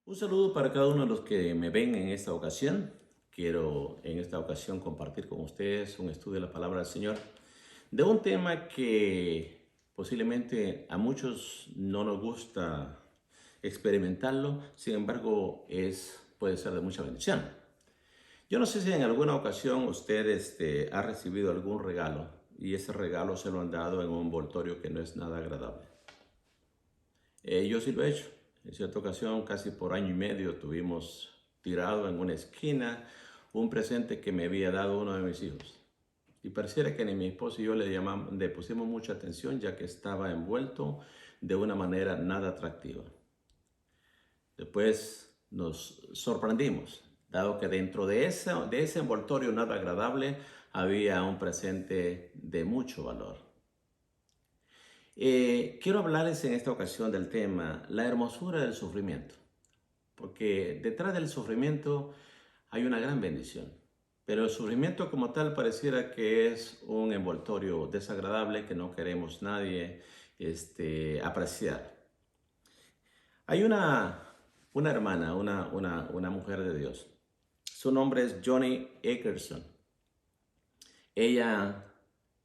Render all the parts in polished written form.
Un saludo para cada uno de los que me ven en esta ocasión. Quiero en esta ocasión compartir con ustedes un estudio de la palabra del Señor de un tema que posiblemente a muchos no nos gusta experimentarlo, sin embargo puede ser de mucha bendición. Yo no sé si en alguna ocasión usted ha recibido algún regalo y ese regalo se lo han dado en un envoltorio que no es nada agradable. Yo sí lo he hecho. En cierta ocasión, casi por año y medio, tuvimos tirado en una esquina un presente que me había dado uno de mis hijos. Y pareciera que ni mi esposo y yo le pusimos mucha atención, ya que estaba envuelto de una manera nada atractiva. Después nos sorprendimos, dado que dentro de ese envoltorio nada agradable había un presente de mucho valor. Quiero hablarles en esta ocasión del tema la hermosura del sufrimiento, porque detrás del sufrimiento hay una gran bendición, pero el sufrimiento como tal pareciera que es un envoltorio desagradable que no queremos nadie apreciar. Hay una hermana, una mujer de Dios. Su nombre es Joni Eakerson. Ella,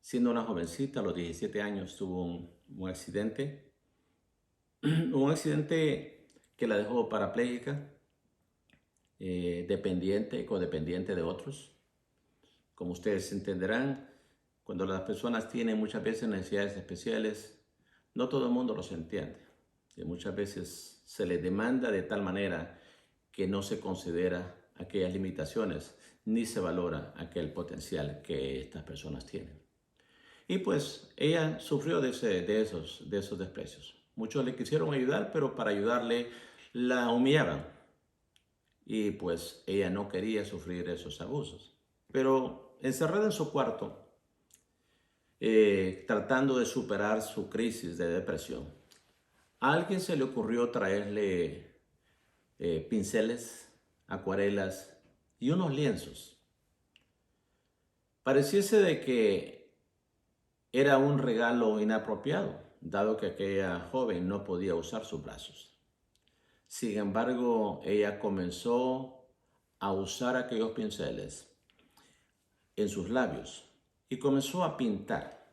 siendo una jovencita, a los 17 años, tuvo un accidente, un accidente que la dejó parapléjica, dependiente, codependiente de otros. Como ustedes entenderán, cuando las personas tienen muchas veces necesidades especiales, no todo el mundo los entiende. Y muchas veces se les demanda de tal manera que no se considera aquellas limitaciones ni se valora aquel potencial que estas personas tienen. Y pues ella sufrió de esos desprecios. Muchos le quisieron ayudar, pero para ayudarle la humillaban. Y pues ella no quería sufrir esos abusos. Pero encerrada en su cuarto, tratando de superar su crisis de depresión, a alguien se le ocurrió traerle pinceles, acuarelas y unos lienzos. Pareciese de que era un regalo inapropiado, dado que aquella joven no podía usar sus brazos. Sin embargo, ella comenzó a usar aquellos pinceles en sus labios y comenzó a pintar.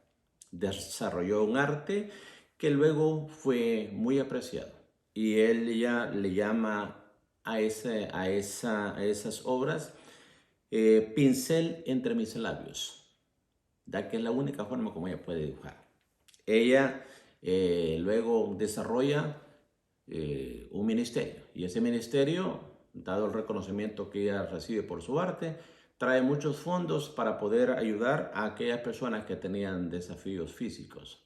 Desarrolló un arte que luego fue muy apreciado. Y él ya le llama a esas obras pincel entre mis labios, ya que es la única forma como ella puede dibujar. Ella luego desarrolla un ministerio, y ese ministerio, dado el reconocimiento que ella recibe por su arte, trae muchos fondos para poder ayudar a aquellas personas que tenían desafíos físicos,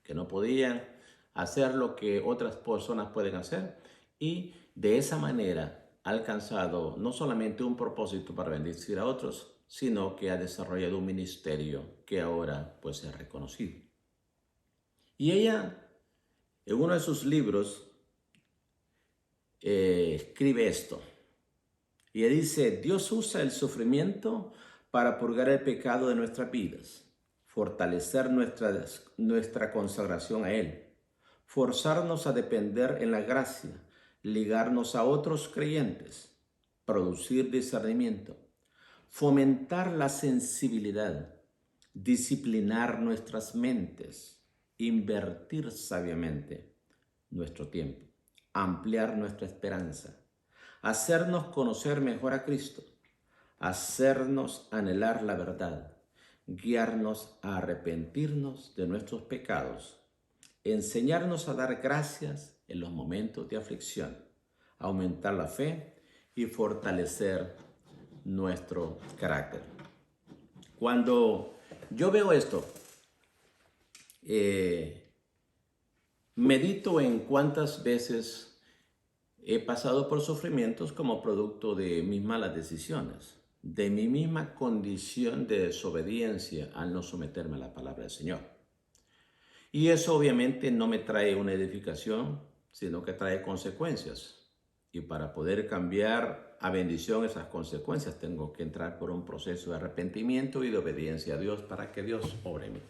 que no podían hacer lo que otras personas pueden hacer, y de esa manera ha alcanzado no solamente un propósito para bendecir a otros, sino que ha desarrollado un ministerio que ahora pues es reconocido. Y ella, en uno de sus libros, escribe esto. Y ella dice: Dios usa el sufrimiento para purgar el pecado de nuestras vidas, fortalecer nuestra consagración a Él, forzarnos a depender en la gracia, ligarnos a otros creyentes, producir discernimiento, fomentar la sensibilidad, disciplinar nuestras mentes, invertir sabiamente nuestro tiempo, ampliar nuestra esperanza, hacernos conocer mejor a Cristo, hacernos anhelar la verdad, guiarnos a arrepentirnos de nuestros pecados, enseñarnos a dar gracias en los momentos de aflicción, aumentar la fe y fortalecer nuestro carácter. Cuando yo veo esto, medito en cuántas veces he pasado por sufrimientos como producto de mis malas decisiones, de mi misma condición de desobediencia al no someterme a la palabra del Señor. Y eso obviamente no me trae una edificación, sino que trae consecuencias. Y para poder cambiar a bendición esas consecuencias, tengo que entrar por un proceso de arrepentimiento y de obediencia a Dios para que Dios obre en mí.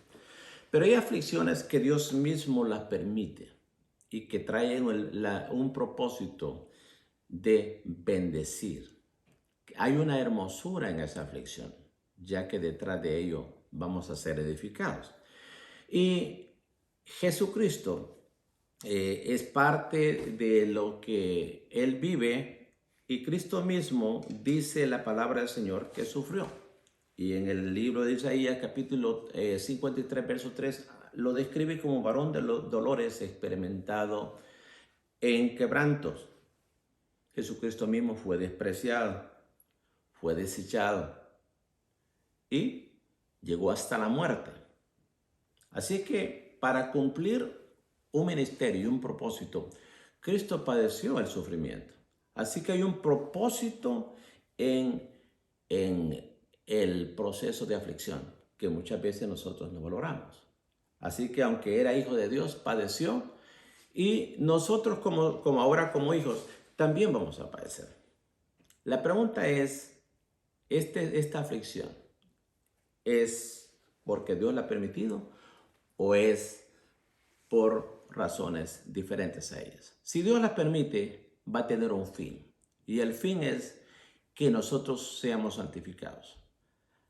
Pero hay aflicciones que Dios mismo las permite y que traen un propósito de bendecir. Hay una hermosura en esa aflicción, ya que detrás de ello vamos a ser edificados. Y Jesucristo es parte de lo que Él vive, y Cristo mismo dice la palabra del Señor que sufrió. Y en el libro de Isaías, capítulo 53, verso 3, lo describe como varón de los dolores experimentado en quebrantos. Jesucristo mismo fue despreciado, fue desechado y llegó hasta la muerte. Así que para cumplir un ministerio y un propósito, Cristo padeció el sufrimiento. Así que hay un propósito en el proceso de aflicción que muchas veces nosotros no valoramos. Así que aunque era hijo de Dios, padeció, y nosotros como ahora como hijos también vamos a padecer. La pregunta es, ¿esta aflicción es porque Dios la ha permitido o es por razones diferentes a ellas? Si Dios las permite, va a tener un fin, y el fin es que nosotros seamos santificados.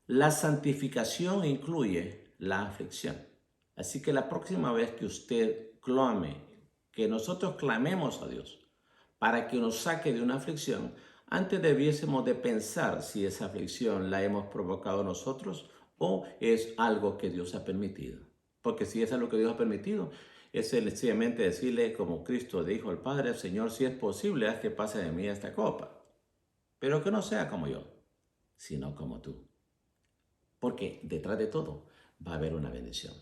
La santificación incluye la aflicción. Así que la próxima vez que usted clame, que nosotros clamemos a Dios para que nos saque de una aflicción, antes debiésemos de pensar si esa aflicción la hemos provocado nosotros o es algo que Dios ha permitido. Porque si es algo que Dios ha permitido, es sencillamente decirle, como Cristo dijo al Padre: Señor, si es posible, haz que pase de mí esta copa, pero que no sea como yo, sino como tú. Porque detrás de todo va a haber una bendición.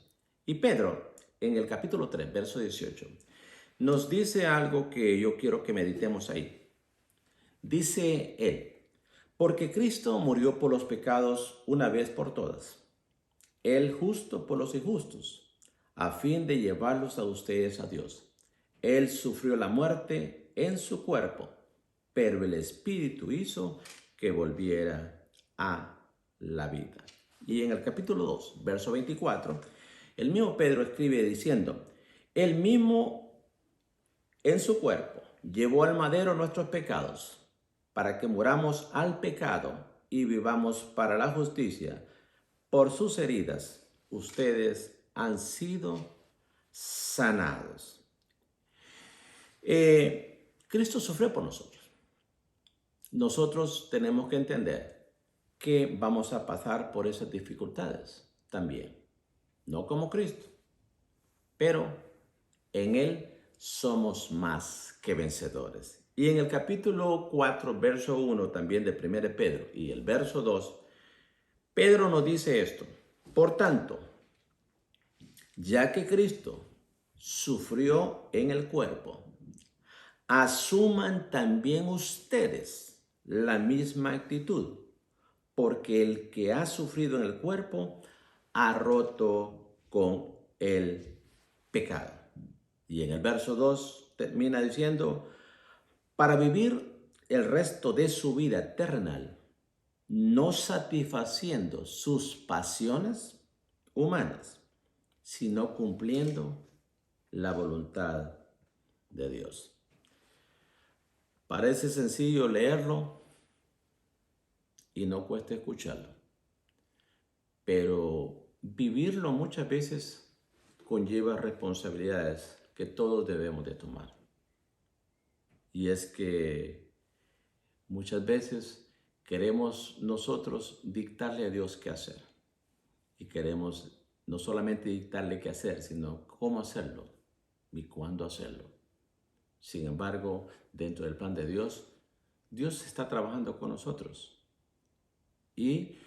Y Pedro, en el capítulo 3, verso 18, nos dice algo que yo quiero que meditemos ahí. Dice él: porque Cristo murió por los pecados una vez por todas, el justo por los injustos, a fin de llevarlos a ustedes a Dios. Él sufrió la muerte en su cuerpo, pero el Espíritu hizo que volviera a la vida. Y en el capítulo 2, verso 24, el mismo Pedro escribe diciendo: él mismo en su cuerpo llevó al madero nuestros pecados, para que muramos al pecado y vivamos para la justicia. Por sus heridas ustedes han sido sanados. Cristo sufrió por nosotros. Nosotros tenemos que entender que vamos a pasar por esas dificultades también. No como Cristo, pero en Él somos más que vencedores. Y en el capítulo 4, verso 1 también de 1 Pedro y el verso 2, Pedro nos dice esto: por tanto, ya que Cristo sufrió en el cuerpo, asuman también ustedes la misma actitud, porque el que ha sufrido en el cuerpo ha roto con el pecado. Y en el verso 2 termina diciendo: para vivir el resto de su vida terrenal, no satisfaciendo sus pasiones humanas, sino cumpliendo la voluntad de Dios. Parece sencillo leerlo y no cuesta escucharlo, pero vivirlo muchas veces conlleva responsabilidades que todos debemos de tomar. Y es que muchas veces queremos nosotros dictarle a Dios qué hacer. Y queremos no solamente dictarle qué hacer, sino cómo hacerlo y cuándo hacerlo. Sin embargo, dentro del plan de Dios, Dios está trabajando con nosotros. Y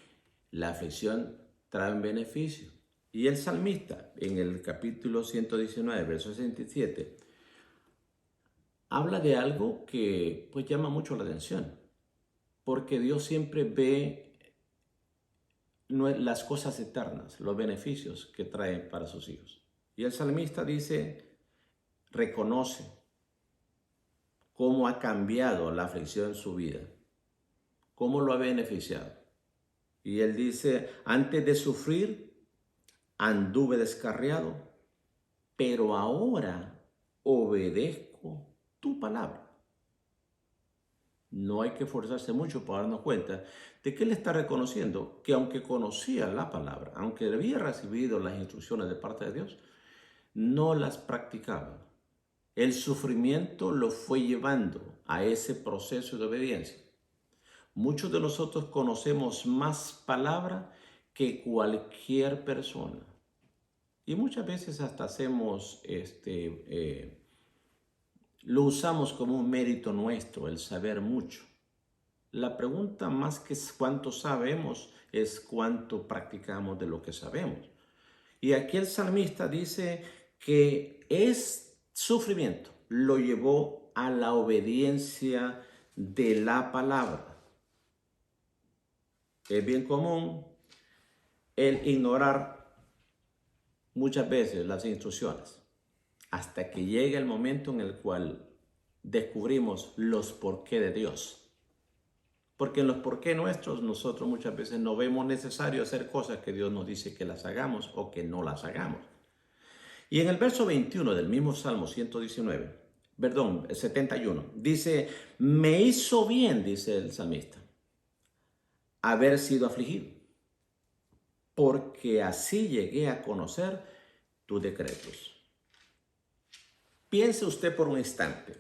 la aflicción trae un beneficio. Y el salmista, en el capítulo 119, verso 67, habla de algo que pues llama mucho la atención. Porque Dios siempre ve las cosas eternas, los beneficios que trae para sus hijos. Y el salmista dice, reconoce cómo ha cambiado la aflicción en su vida, cómo lo ha beneficiado. Y él dice: antes de sufrir, anduve descarriado, pero ahora obedezco tu palabra. No hay que forzarse mucho para darnos cuenta de que él está reconociendo que aunque conocía la palabra, aunque había recibido las instrucciones de parte de Dios, no las practicaba. El sufrimiento lo fue llevando a ese proceso de obediencia. Muchos de nosotros conocemos más palabra que cualquier persona. Y muchas veces hasta lo usamos como un mérito nuestro, el saber mucho. La pregunta más que es cuánto sabemos es cuánto practicamos de lo que sabemos. Y aquí el salmista dice que es sufrimiento, lo llevó a la obediencia de la palabra. Es bien común el ignorar muchas veces las instrucciones hasta que llega el momento en el cual descubrimos los por qué de Dios. Porque en los por qué nuestros nosotros muchas veces no vemos necesario hacer cosas que Dios nos dice que las hagamos o que no las hagamos. Y en el verso 21 del mismo Salmo 71, dice, me hizo bien, dice el salmista, haber sido afligido, porque así llegué a conocer tus decretos. Piense usted por un instante,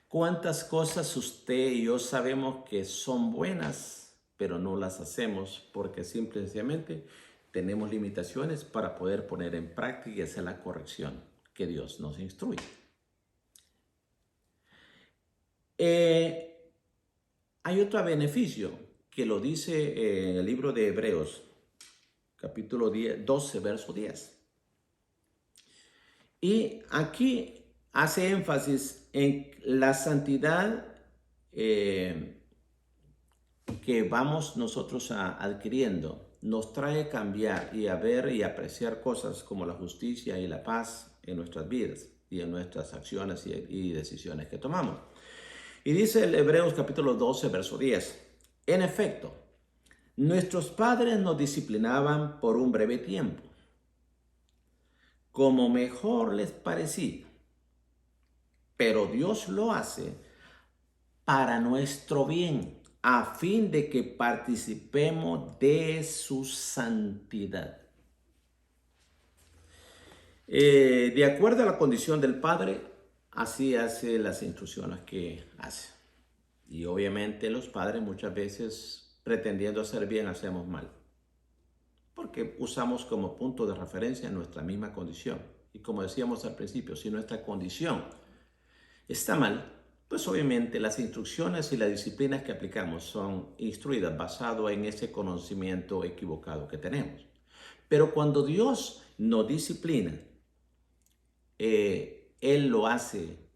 ¿cuántas cosas usted y yo sabemos que son buenas, pero no las hacemos porque simple y sencillamente tenemos limitaciones para poder poner en práctica y hacer la corrección que Dios nos instruye? Hay otro beneficio que lo dice en el libro de Hebreos, capítulo 12, verso 10. Y aquí hace énfasis en la santidad que vamos nosotros adquiriendo. Nos trae cambiar y a ver y apreciar cosas como la justicia y la paz en nuestras vidas y en nuestras acciones y decisiones que tomamos. Y dice el Hebreos capítulo 12, verso 10. En efecto, nuestros padres nos disciplinaban por un breve tiempo, como mejor les parecía. Pero Dios lo hace para nuestro bien, a fin de que participemos de su santidad. De acuerdo a la condición del Padre, así hace las instrucciones que hace. Y obviamente los padres muchas veces, pretendiendo hacer bien, hacemos mal. Porque usamos como punto de referencia nuestra misma condición. Y como decíamos al principio, si nuestra condición está mal, pues obviamente las instrucciones y las disciplinas que aplicamos son instruidas basado en ese conocimiento equivocado que tenemos. Pero cuando Dios nos disciplina, Él lo hace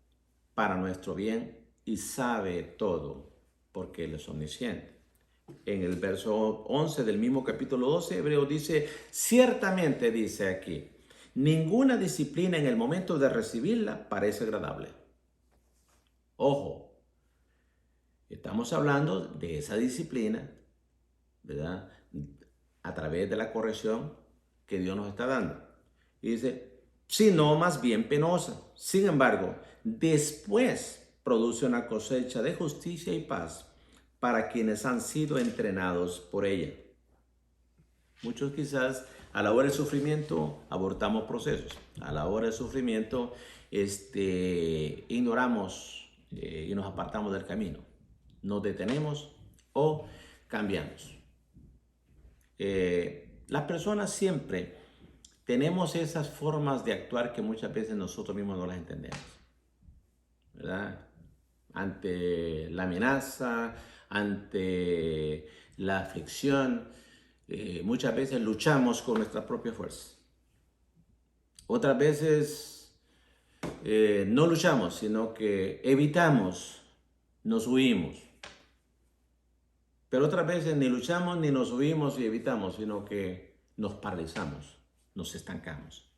para nuestro bien y sabe todo porque Él es omnisciente. En el verso 11 del mismo capítulo 12, Hebreo dice, ciertamente dice aquí, ninguna disciplina en el momento de recibirla parece agradable. Ojo, estamos hablando de esa disciplina, ¿verdad? A través de la corrección que Dios nos está dando. Y dice, sino más bien penosa. Sin embargo, después produce una cosecha de justicia y paz para quienes han sido entrenados por ella. Muchos quizás a la hora del sufrimiento abortamos procesos. A la hora del sufrimiento ignoramos y nos apartamos del camino. Nos detenemos o cambiamos. Las personas siempre tenemos esas formas de actuar que muchas veces nosotros mismos no las entendemos, ¿verdad? Ante la amenaza, ante la aflicción, muchas veces luchamos con nuestras propias fuerzas. Otras veces no luchamos, sino que evitamos, nos huimos. Pero otras veces ni luchamos, ni nos huimos y evitamos, sino que nos paralizamos, nos estancamos.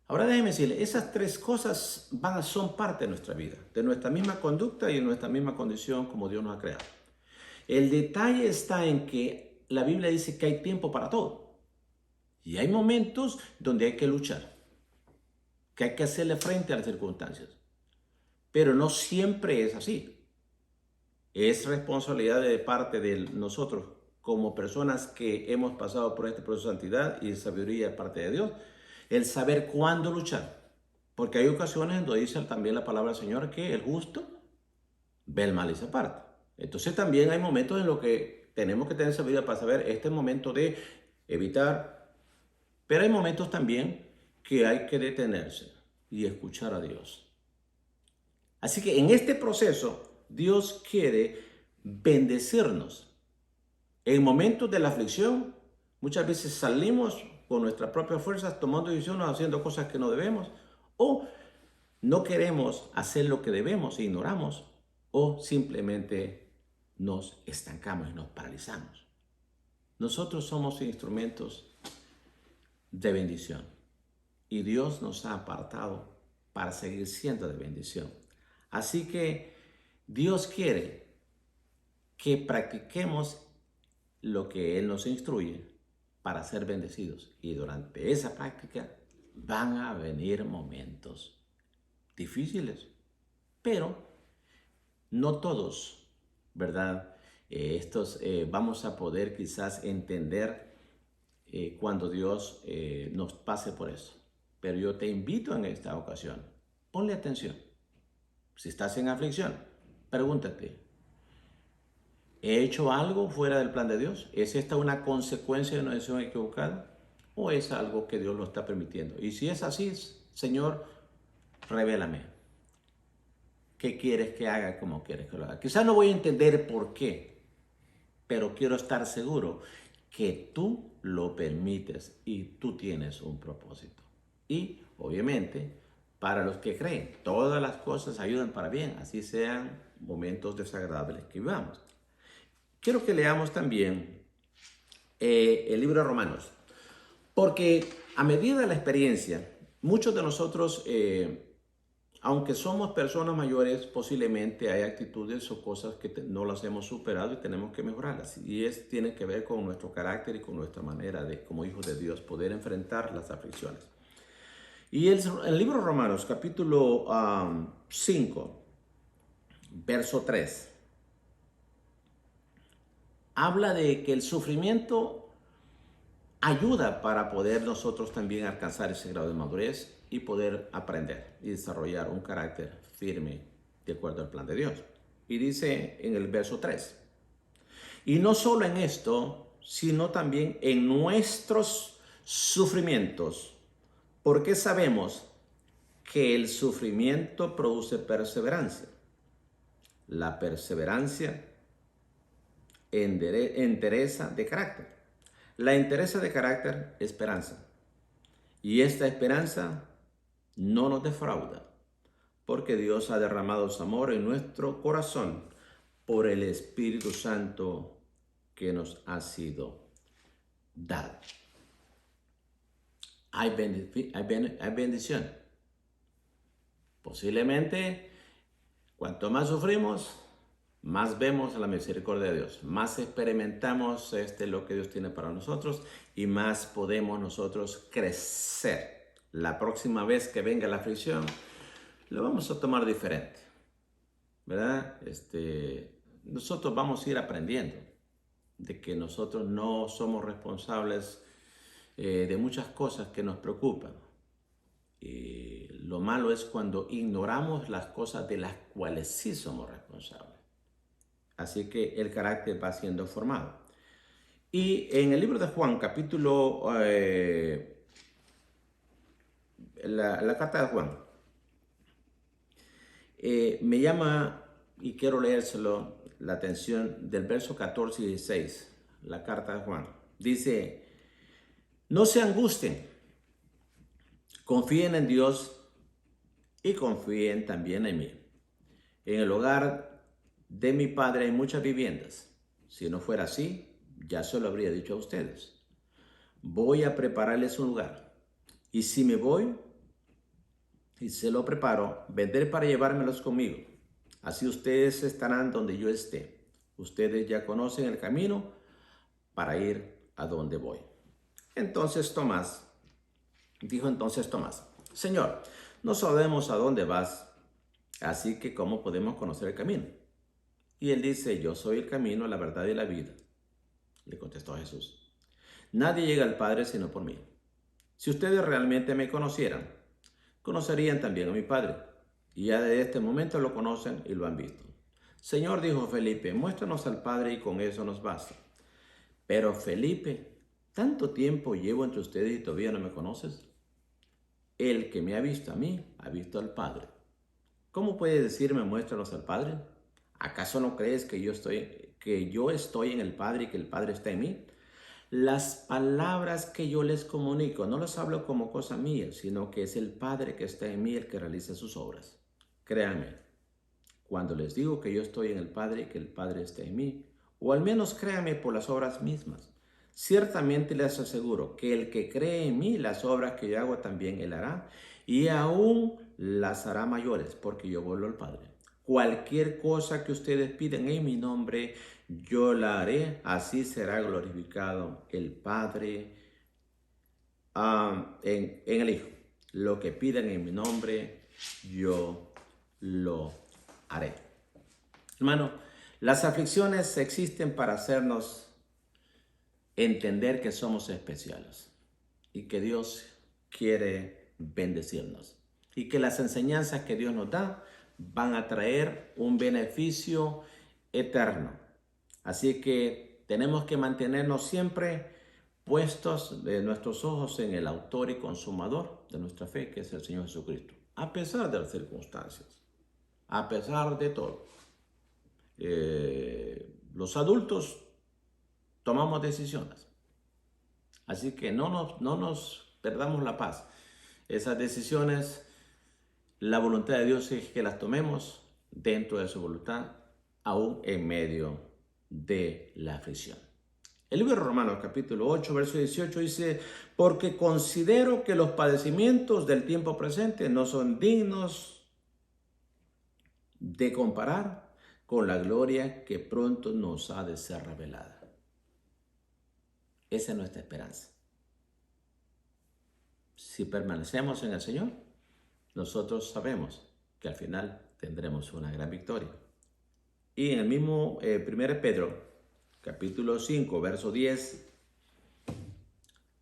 Ahora déjeme decirle, esas tres cosas son parte de nuestra vida, de nuestra misma conducta y de nuestra misma condición como Dios nos ha creado. El detalle está en que la Biblia dice que hay tiempo para todo. Y hay momentos donde hay que luchar, que hay que hacerle frente a las circunstancias. Pero no siempre es así. Es responsabilidad de parte de nosotros como personas que hemos pasado por este proceso de santidad y de sabiduría de parte de Dios, el saber cuándo luchar. Porque hay ocasiones donde dice también la palabra del Señor que el justo ve el mal y se aparta. Entonces también hay momentos en los que tenemos que tener sabiduría para saber este momento de evitar, pero hay momentos también que hay que detenerse y escuchar a Dios. Así que en este proceso Dios quiere bendecirnos. En momentos de la aflicción, muchas veces salimos con nuestras propias fuerzas tomando decisiones, haciendo cosas que no debemos, o no queremos hacer lo que debemos e ignoramos, o simplemente nos estancamos y nos paralizamos. Nosotros somos instrumentos de bendición y Dios nos ha apartado para seguir siendo de bendición. Así que Dios quiere que practiquemos lo que Él nos instruye para ser bendecidos. Y durante esa práctica van a venir momentos difíciles, pero no todos, ¿verdad? Vamos a poder quizás entender cuando Dios nos pase por eso. Pero yo te invito en esta ocasión, ponle atención. Si estás en aflicción, pregúntate, ¿he hecho algo fuera del plan de Dios? ¿Es esta una consecuencia de una decisión equivocada? ¿O es algo que Dios lo está permitiendo? Y si es así, Señor, revélame. ¿Qué quieres que haga? ¿Cómo quieres que lo haga? Quizás no voy a entender por qué, pero quiero estar seguro que tú lo permites y tú tienes un propósito. Y obviamente, para los que creen, todas las cosas ayudan para bien, así sean momentos desagradables que vivamos. Quiero que leamos también el libro de Romanos, porque a medida de la experiencia, muchos de nosotros, aunque somos personas mayores, posiblemente hay actitudes o cosas que no las hemos superado y tenemos que mejorarlas. Y tiene que ver con nuestro carácter y con nuestra manera de, como hijos de Dios, poder enfrentar las aflicciones. Y el libro de Romanos, capítulo 5, verso 3, habla de que el sufrimiento ayuda para poder nosotros también alcanzar ese grado de madurez y poder aprender y desarrollar un carácter firme de acuerdo al plan de Dios. Y dice en el verso 3, y no solo en esto, sino también en nuestros sufrimientos, porque sabemos que el sufrimiento produce perseverancia. La perseverancia entereza de carácter. La entereza de carácter, esperanza. Y esta esperanza no nos defrauda, porque Dios ha derramado su amor en nuestro corazón por el Espíritu Santo que nos ha sido dado. Hay bendición. Posiblemente, cuanto más sufrimos, más vemos la misericordia de Dios, más experimentamos lo que Dios tiene para nosotros y más podemos nosotros crecer. La próxima vez que venga la aflicción, lo vamos a tomar diferente, ¿verdad? Nosotros vamos a ir aprendiendo de que nosotros no somos responsables de muchas cosas que nos preocupan. Lo malo es cuando ignoramos las cosas de las cuales sí somos responsables. Así que el carácter va siendo formado. Y en el libro de Juan, capítulo, la carta de Juan, me llama, y quiero leérselo, la atención del verso 14 y 16, la carta de Juan. Dice, no se angustien, confíen en Dios y confíen también en mí. En el hogar de mi Padre hay muchas viviendas. Si no fuera así, ya se lo habría dicho a ustedes. Voy a prepararles un lugar. Y si me voy y se lo preparo, vendré para llevármelos conmigo. Así ustedes estarán donde yo esté. Ustedes ya conocen el camino para ir a donde voy. Dijo entonces Tomás, Señor, no sabemos a dónde vas, así que ¿cómo podemos conocer el camino? Y él dice, yo soy el camino, la verdad y la vida. Le contestó Jesús. Nadie llega al Padre sino por mí. Si ustedes realmente me conocieran, conocerían también a mi Padre. Y ya desde este momento lo conocen y lo han visto. Señor, dijo Felipe, muéstranos al Padre y con eso nos basta. Pero Felipe, ¿tanto tiempo llevo entre ustedes y todavía no me conoces? El que me ha visto a mí, ha visto al Padre. ¿Cómo puedes decirme, muéstranos al Padre? ¿Acaso no crees que yo estoy en el Padre y que el Padre está en mí? Las palabras que yo les comunico no las hablo como cosa mía, sino que es el Padre que está en mí el que realiza sus obras. Créanme, cuando les digo que yo estoy en el Padre y que el Padre está en mí, o al menos créanme por las obras mismas. Ciertamente les aseguro que el que cree en mí, las obras que yo hago también él hará, y aún las hará mayores, porque yo vuelvo al Padre. Cualquier cosa que ustedes piden en mi nombre, yo la haré, así será glorificado el Padre en el Hijo. Lo que piden en mi nombre, yo lo haré. Hermano, las aflicciones existen para hacernos entender que somos especiales y que Dios quiere bendecirnos y que las enseñanzas que Dios nos da van a traer un beneficio eterno. Así que tenemos que mantenernos siempre puestos de nuestros ojos en el autor y consumador de nuestra fe, que es el Señor Jesucristo, a pesar de las circunstancias, a pesar de todo. Los adultos tomamos decisiones, así que no nos perdamos la paz. Esas decisiones, la voluntad de Dios es que las tomemos dentro de su voluntad, aún en medio de la aflicción. El libro de Romanos capítulo 8, verso 18 dice, porque considero que los padecimientos del tiempo presente no son dignos de comparar con la gloria que pronto nos ha de ser revelada. Esa es nuestra esperanza. Si permanecemos en el Señor, nosotros sabemos que al final tendremos una gran victoria. Y en el mismo 1 Pedro, capítulo 5, verso 10,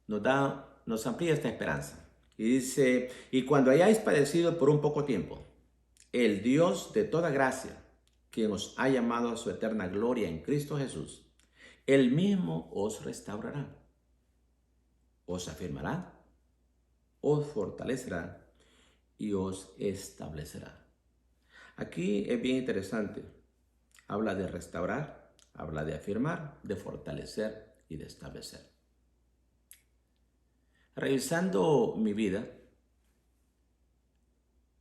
nos amplía esta esperanza. Y dice, y cuando hayáis padecido por un poco tiempo, el Dios de toda gracia, quien os ha llamado a su eterna gloria en Cristo Jesús, Él mismo os restaurará, os afirmará, os fortalecerá y os establecerá. Aquí es bien interesante. Habla de restaurar, habla de afirmar, de fortalecer y de establecer. Revisando mi vida,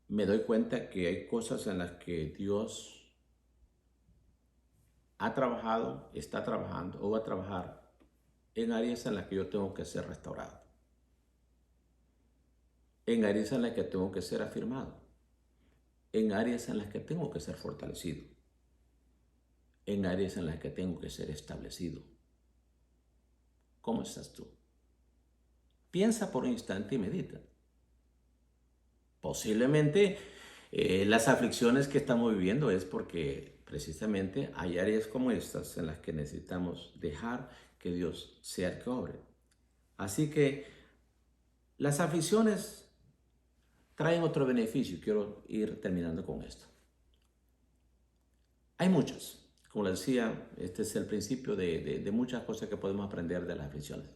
me doy cuenta que hay cosas en las que Dios ha trabajado, está trabajando o va a trabajar en áreas en las que yo tengo que ser restaurado, en áreas en las que tengo que ser afirmado, en áreas en las que tengo que ser fortalecido, en áreas en las que tengo que ser establecido. ¿Cómo estás tú? Piensa por un instante y medita. Posiblemente las aflicciones que estamos viviendo es porque precisamente hay áreas como estas en las que necesitamos dejar que Dios sea el que obre. Así que las aflicciones traen otro beneficio. Quiero ir terminando con esto. Hay muchas. Como les decía, este es el principio de muchas cosas que podemos aprender de las aflicciones.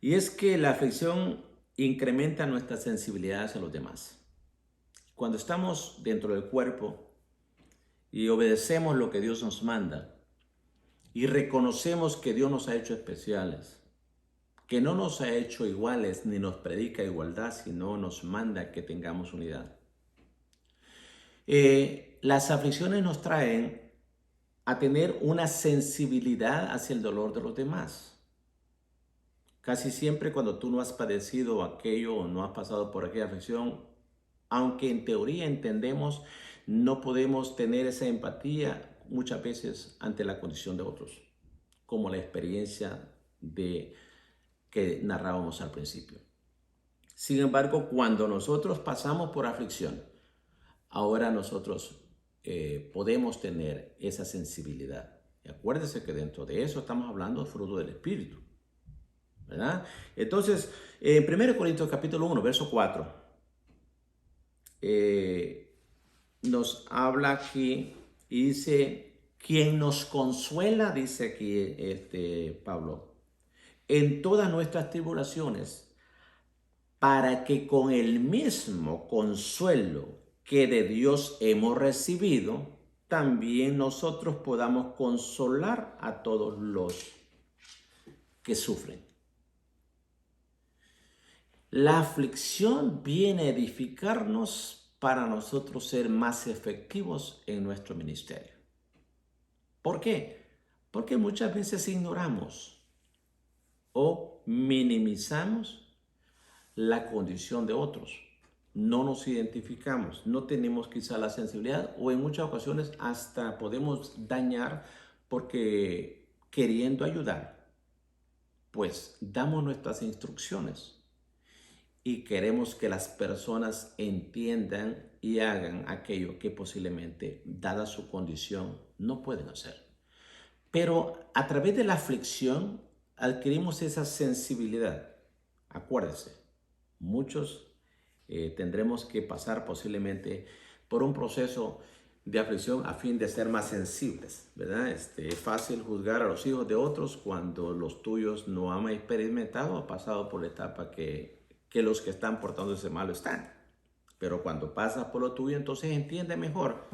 Y es que la aflicción incrementa nuestra sensibilidad hacia los demás. Cuando estamos dentro del cuerpo y obedecemos lo que Dios nos manda y reconocemos que Dios nos ha hecho especiales, que no nos ha hecho iguales ni nos predica igualdad, sino nos manda que tengamos unidad. Las aflicciones nos traen a tener una sensibilidad hacia el dolor de los demás. Casi siempre cuando tú no has padecido aquello o no has pasado por aquella aflicción, aunque en teoría entendemos, no podemos tener esa empatía muchas veces ante la condición de otros, como la experiencia que narrábamos al principio. Sin embargo, cuando nosotros pasamos por aflicción, ahora nosotros podemos tener esa sensibilidad. Y acuérdense que dentro de eso estamos hablando del fruto del Espíritu, ¿verdad? Entonces, en 1 Corintios capítulo 1, verso 4, nos habla aquí y dice, quien nos consuela, dice aquí Pablo, en todas nuestras tribulaciones, para que con el mismo consuelo que de Dios hemos recibido, también nosotros podamos consolar a todos los que sufren. La aflicción viene a edificarnos para nosotros ser más efectivos en nuestro ministerio. ¿Por qué? Porque muchas veces ignoramos o minimizamos la condición de otros. No nos identificamos, no tenemos quizá la sensibilidad o en muchas ocasiones hasta podemos dañar porque queriendo ayudar, pues damos nuestras instrucciones y queremos que las personas entiendan y hagan aquello que posiblemente, dada su condición, no pueden hacer. Pero a través de la aflicción adquirimos esa sensibilidad. Acuérdese, muchos tendremos que pasar posiblemente por un proceso de aflicción a fin de ser más sensibles, ¿verdad? Es fácil juzgar a los hijos de otros cuando los tuyos no han experimentado o pasado por la etapa que los que están portándose mal están. Pero cuando pasas por lo tuyo, entonces entiendes mejor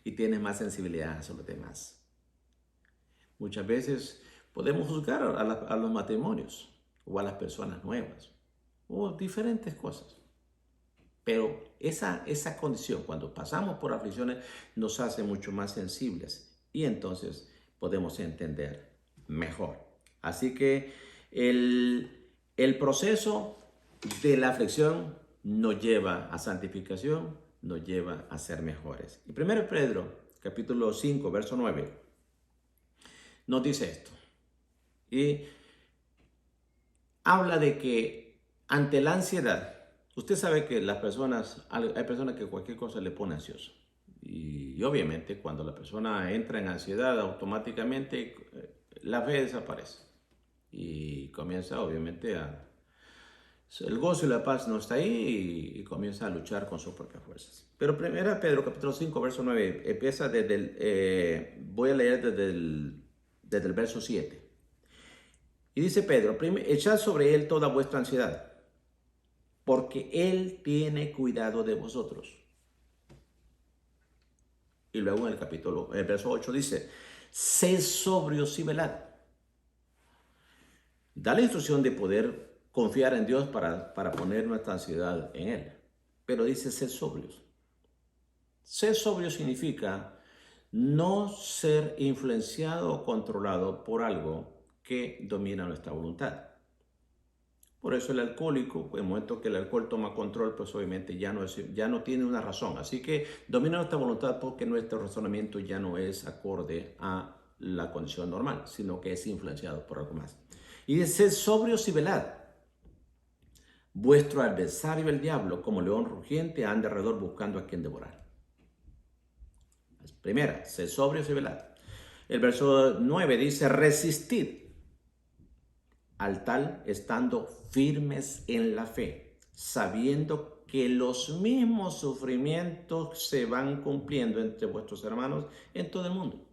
y tienes más sensibilidad hacia los demás. Muchas veces podemos juzgar a los matrimonios o a las personas nuevas o diferentes cosas. Pero esa condición, cuando pasamos por aflicciones, nos hace mucho más sensibles y entonces podemos entender mejor. Así que el proceso de la aflicción nos lleva a santificación, nos lleva a ser mejores. Y 1 Pedro, capítulo 5, verso 9, nos dice esto. Y habla de que ante la ansiedad, usted sabe que hay personas que cualquier cosa le pone ansioso. Y obviamente cuando la persona entra en ansiedad, automáticamente la fe desaparece. Y comienza obviamente el gozo y la paz no está ahí y comienza a luchar con sus propias fuerzas. Pero 1 Pedro capítulo 5, verso 9, empieza voy a leer desde el verso 7. Y dice Pedro, echad sobre él toda vuestra ansiedad, porque él tiene cuidado de vosotros. Y luego en el verso 8 dice, sed sobrios y velad. Da la instrucción de poder confiar en Dios para poner nuestra ansiedad en él. Pero dice sed sobrios. Ser sobrio significa no ser influenciado o controlado por algo que domina nuestra voluntad. Por eso el alcohólico, en el momento que el alcohol toma control, pues obviamente ya no tiene una razón. Así que domina nuestra voluntad porque nuestro razonamiento ya no es acorde a la condición normal, sino que es influenciado por algo más. Y dice, sed sobrios y velad. Vuestro adversario el diablo, como león rugiente, anda alrededor buscando a quien devorar. Primera, sed sobrios y velad. El verso 9 dice, resistid al tal estando firmes en la fe, sabiendo que los mismos sufrimientos se van cumpliendo entre vuestros hermanos en todo el mundo.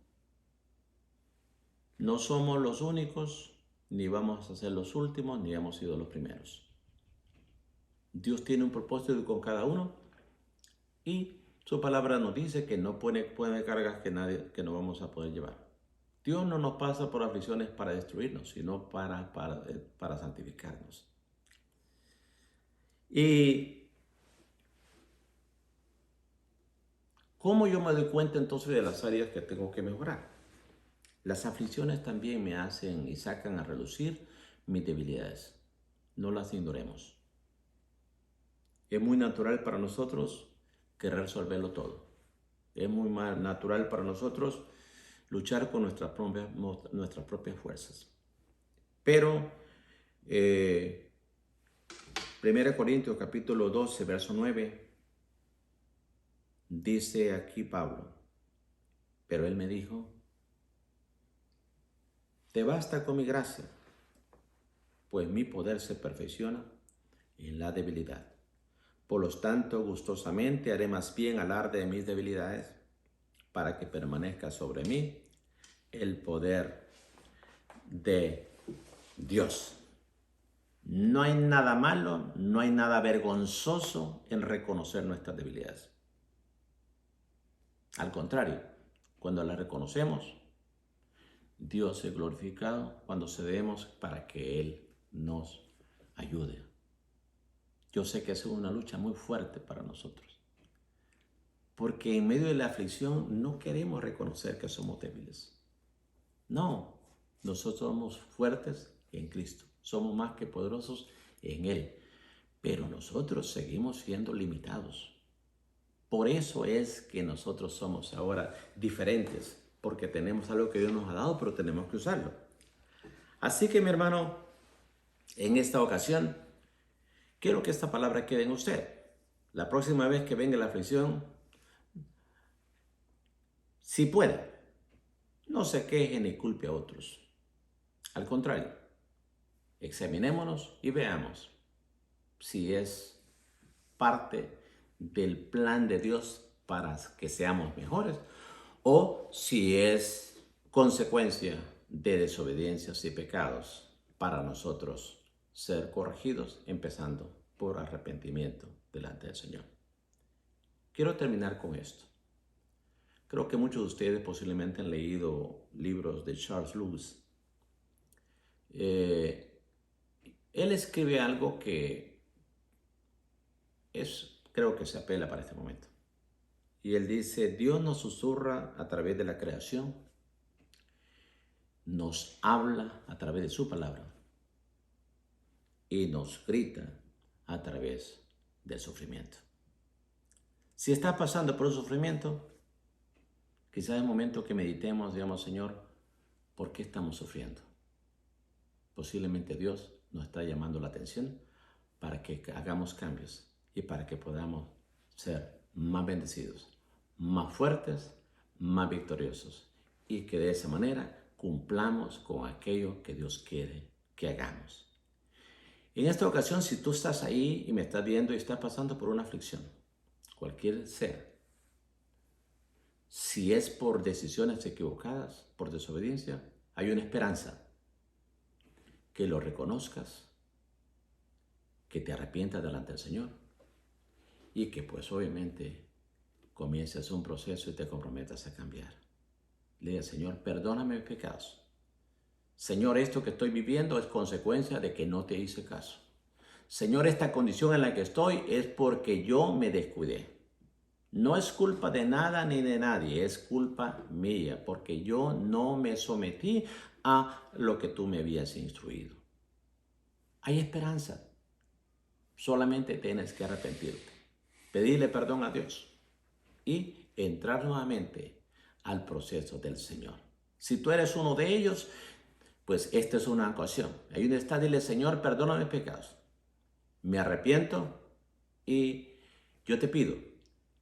No somos los únicos, ni vamos a ser los últimos, ni hemos sido los primeros. Dios tiene un propósito con cada uno y su palabra nos dice que no pone cargas que no vamos a poder llevar. Dios no nos pasa por aflicciones para destruirnos, sino para santificarnos. ¿Y cómo yo me doy cuenta entonces de las áreas que tengo que mejorar? Las aflicciones también me hacen y sacan a relucir mis debilidades. No las ignoremos. Es muy natural para nosotros querer resolverlo todo. Es muy natural para nosotros luchar con nuestras propias fuerzas. Pero 1 Corintios capítulo 12, verso 9, dice aquí Pablo, Pero Él me dijo, te basta con mi gracia, pues mi poder se perfecciona en la debilidad. Por lo tanto, gustosamente haré más bien alarde de mis debilidades, para que permanezca sobre mí el poder de Dios. No hay nada malo, no hay nada vergonzoso en reconocer nuestras debilidades. Al contrario, cuando las reconocemos, Dios es glorificado cuando cedemos para que Él nos ayude. Yo sé que es una lucha muy fuerte para nosotros, porque en medio de la aflicción no queremos reconocer que somos débiles. No, nosotros somos fuertes en Cristo, somos más que poderosos en Él, pero nosotros seguimos siendo limitados. Por eso es que nosotros somos ahora diferentes, porque tenemos algo que Dios nos ha dado, pero tenemos que usarlo. Así que, mi hermano, en esta ocasión, quiero que esta palabra quede en usted. La próxima vez que venga la aflicción, si puede, no se queje ni culpe a otros. Al contrario, examinémonos y veamos si es parte del plan de Dios para que seamos mejores o si es consecuencia de desobediencias y pecados para nosotros ser corregidos, empezando por arrepentimiento delante del Señor. Quiero terminar con esto. Creo que muchos de ustedes posiblemente han leído libros de Charles Lewis. Él escribe algo que creo que se apela para este momento. Y él dice, Dios nos susurra a través de la creación, nos habla a través de su palabra y nos grita a través del sufrimiento. Si estás pasando por un sufrimiento, quizás es el momento que meditemos, digamos, Señor, ¿por qué estamos sufriendo? Posiblemente Dios nos está llamando la atención para que hagamos cambios y para que podamos ser más bendecidos, más fuertes, más victoriosos y que de esa manera cumplamos con aquello que Dios quiere que hagamos. En esta ocasión, si tú estás ahí y me estás viendo y estás pasando por una aflicción, cualquier sea, si es por decisiones equivocadas, por desobediencia, hay una esperanza. Que lo reconozcas, que te arrepientas delante del Señor y que pues obviamente comiences un proceso y te comprometas a cambiar. Le diga, Señor, perdóname mis pecados. Señor, esto que estoy viviendo es consecuencia de que no te hice caso. Señor, esta condición en la que estoy es porque yo me descuidé. No es culpa de nada ni de nadie, es culpa mía, porque yo no me sometí a lo que tú me habías instruido. Hay esperanza. Solamente tienes que arrepentirte, pedirle perdón a Dios y entrar nuevamente al proceso del Señor. Si tú eres uno de ellos, pues esta es una ocasión. Ahí donde está, dile, Señor, perdona mis pecados. Me arrepiento y yo te pido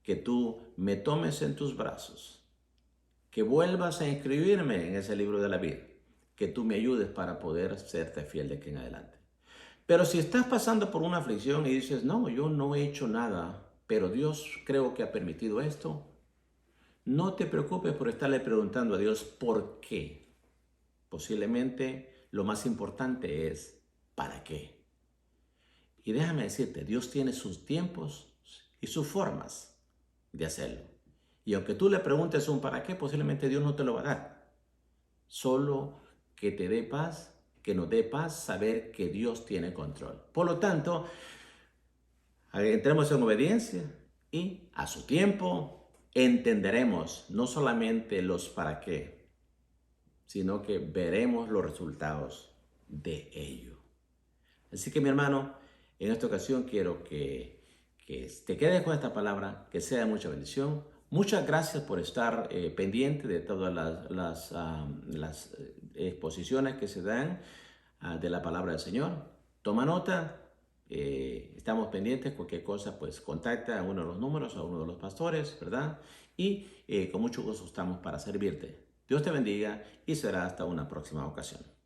que tú me tomes en tus brazos, que vuelvas a inscribirme en ese libro de la vida, que tú me ayudes para poder serte fiel de aquí en adelante. Pero si estás pasando por una aflicción y dices, no, yo no he hecho nada, pero Dios creo que ha permitido esto, no te preocupes por estarle preguntando a Dios por qué. Posiblemente lo más importante es ¿para qué? Y déjame decirte, Dios tiene sus tiempos y sus formas de hacerlo. Y aunque tú le preguntes un para qué, posiblemente Dios no te lo va a dar. Solo que te dé paz, que nos dé paz saber que Dios tiene control. Por lo tanto, entremos en obediencia y a su tiempo entenderemos no solamente los para qué, sino que veremos los resultados de ello. Así que mi hermano, en esta ocasión quiero que te quedes con esta palabra, que sea de mucha bendición. Muchas gracias por estar pendiente de todas las exposiciones que se dan de la palabra del Señor. Toma nota, estamos pendientes, cualquier cosa, pues contacta a uno de los números, a uno de los pastores, ¿verdad? y con mucho gusto estamos para servirte. Dios te bendiga y será hasta una próxima ocasión.